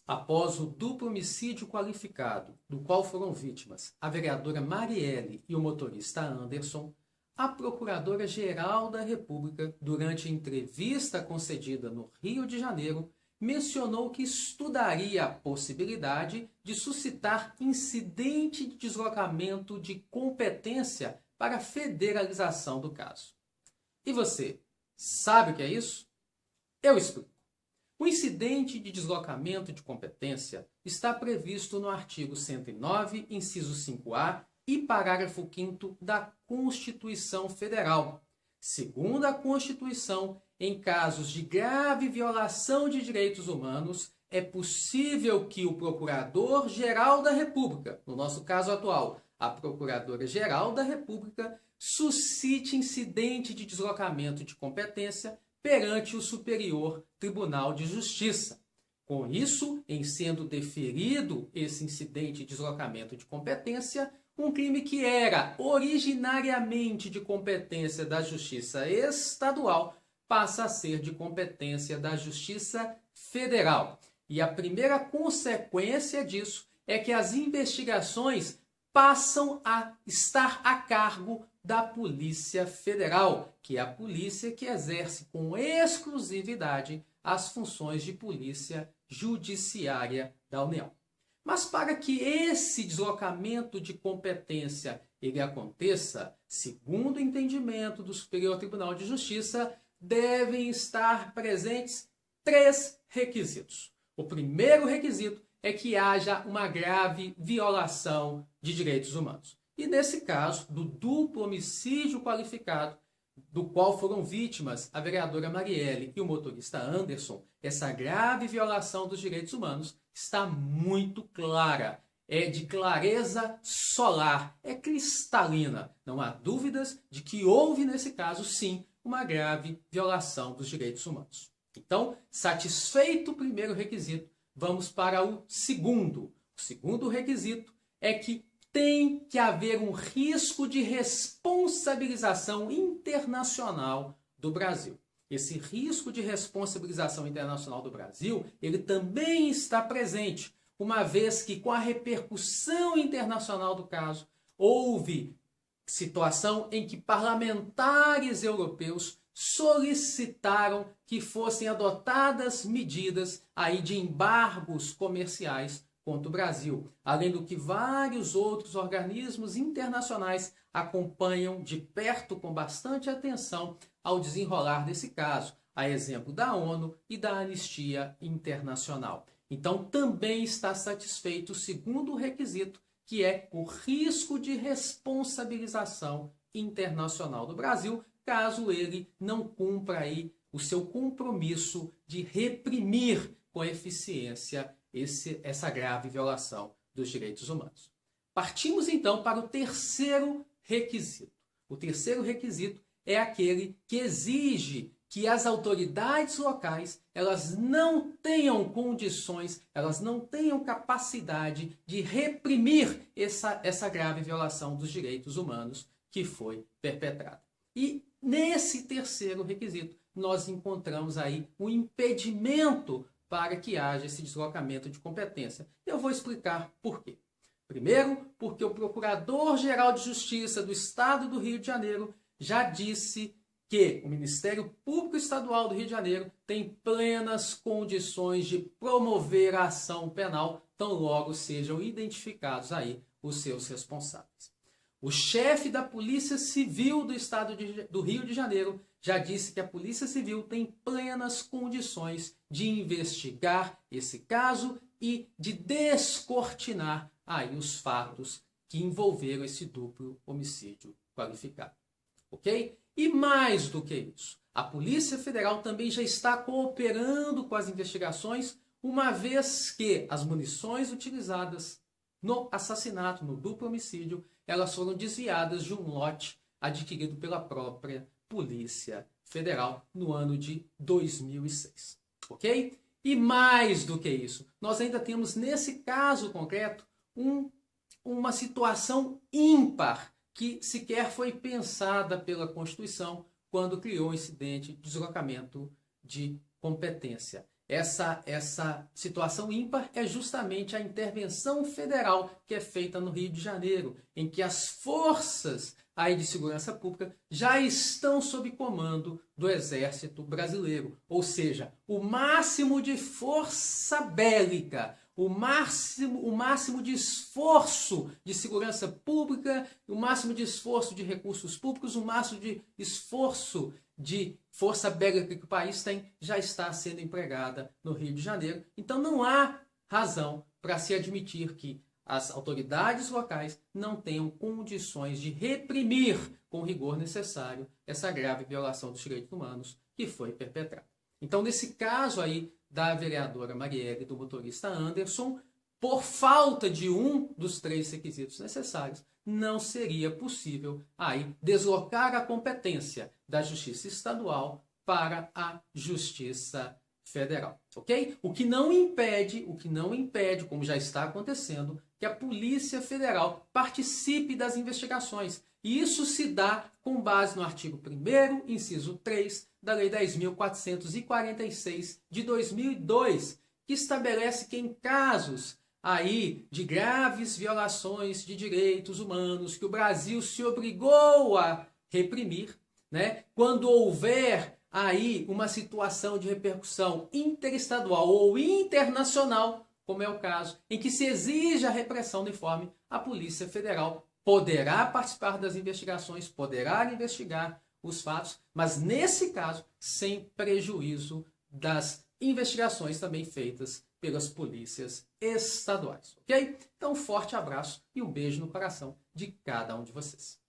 Após o duplo homicídio qualificado, do qual foram vítimas a vereadora Marielle e o motorista Anderson, a Procuradora-Geral da República, durante entrevista concedida no Rio de Janeiro, mencionou que estudaria a possibilidade de suscitar incidente de deslocamento de competência para a federalização do caso. E você, sabe o que é isso? Eu explico. O incidente de deslocamento de competência está previsto no artigo 109, inciso 5A e parágrafo 5º da Constituição Federal. Segundo a Constituição, em casos de grave violação de direitos humanos, é possível que o Procurador-Geral da República, no nosso caso atual, a Procuradora-Geral da República, suscite incidente de deslocamento de competência perante o Superior Tribunal de Justiça. Com isso, em sendo deferido esse incidente de deslocamento de competência, um crime que era originariamente de competência da Justiça Estadual passa a ser de competência da Justiça Federal. E a primeira consequência disso é que as investigações passam a estar a cargo da Polícia Federal, que é a polícia que exerce com exclusividade as funções de polícia judiciária da União. Mas para que esse deslocamento de competência ele aconteça, segundo o entendimento do Superior Tribunal de Justiça, devem estar presentes 3 requisitos. O primeiro requisito é que haja uma grave violação de direitos humanos. E nesse caso, do duplo homicídio qualificado, do qual foram vítimas a vereadora Marielle e o motorista Anderson, essa grave violação dos direitos humanos está muito clara. É de clareza solar, é cristalina. Não há dúvidas de que houve, nesse caso, sim, uma grave violação dos direitos humanos. Então, satisfeito o primeiro requisito, vamos para o segundo. O segundo requisito é que tem que haver um risco de responsabilização internacional do Brasil. Esse risco de responsabilização internacional do Brasil, ele também está presente, uma vez que com a repercussão internacional do caso, houve situação em que parlamentares europeus solicitaram que fossem adotadas medidas aí de embargos comerciais contra o Brasil, além do que vários outros organismos internacionais acompanham de perto com bastante atenção ao desenrolar desse caso, a exemplo da ONU e da Anistia Internacional. Então, também está satisfeito o segundo requisito, que é o risco de responsabilização internacional do Brasil, caso ele não cumpra aí o seu compromisso de reprimir com eficiência essa grave violação dos direitos humanos. Partimos então para o terceiro requisito. O terceiro requisito é aquele que exige que as autoridades locais elas não tenham condições, elas não tenham capacidade de reprimir essa grave violação dos direitos humanos que foi perpetrada. E nesse terceiro requisito, nós encontramos aí um impedimento para que haja esse deslocamento de competência. Eu vou explicar por quê. Primeiro, porque o Procurador-Geral de Justiça do Estado do Rio de Janeiro já disse que o Ministério Público Estadual do Rio de Janeiro tem plenas condições de promover a ação penal, tão logo sejam identificados aí os seus responsáveis. O chefe da Polícia Civil do Estado do Rio de Janeiro já disse que a Polícia Civil tem plenas condições de investigar esse caso e de descortinar aí os fatos que envolveram esse duplo homicídio qualificado. Ok? E mais do que isso, a Polícia Federal também já está cooperando com as investigações, uma vez que as munições utilizadas no assassinato, no duplo homicídio, elas foram desviadas de um lote adquirido pela própria Polícia Federal no ano de 2006. Ok? E mais do que isso, nós ainda temos nesse caso concreto uma situação ímpar que sequer foi pensada pela Constituição quando criou o incidente de deslocamento de competência. essa situação ímpar é justamente a intervenção federal que é feita no Rio de Janeiro, em que as forças aí de segurança pública já estão sob comando do Exército Brasileiro. Ou seja, o máximo de força bélica, o máximo de esforço de segurança pública, o máximo de esforço de recursos públicos, o máximo de esforço de força bélica que o país tem já está sendo empregada no Rio de Janeiro. Então não há razão para se admitir que as autoridades locais não tenham condições de reprimir com o rigor necessário essa grave violação dos direitos humanos que foi perpetrada. Então, nesse caso aí da vereadora Marielle e do motorista Anderson, por falta de um dos 3 requisitos necessários, não seria possível aí deslocar a competência da Justiça Estadual para a Justiça Federal, ok? O que não impede, como já está acontecendo, que a Polícia Federal participe das investigações. E isso se dá com base no artigo 1º, inciso 3, da Lei 10.446 de 2002, que estabelece que em casos aí de graves violações de direitos humanos que o Brasil se obrigou a reprimir, né, quando houver aí uma situação de repercussão interestadual ou internacional, como é o caso, em que se exige a repressão uniforme, a Polícia Federal poderá participar das investigações, poderá investigar os fatos, mas nesse caso, sem prejuízo das investigações também feitas pelas polícias estaduais, ok? Então, um forte abraço e um beijo no coração de cada um de vocês.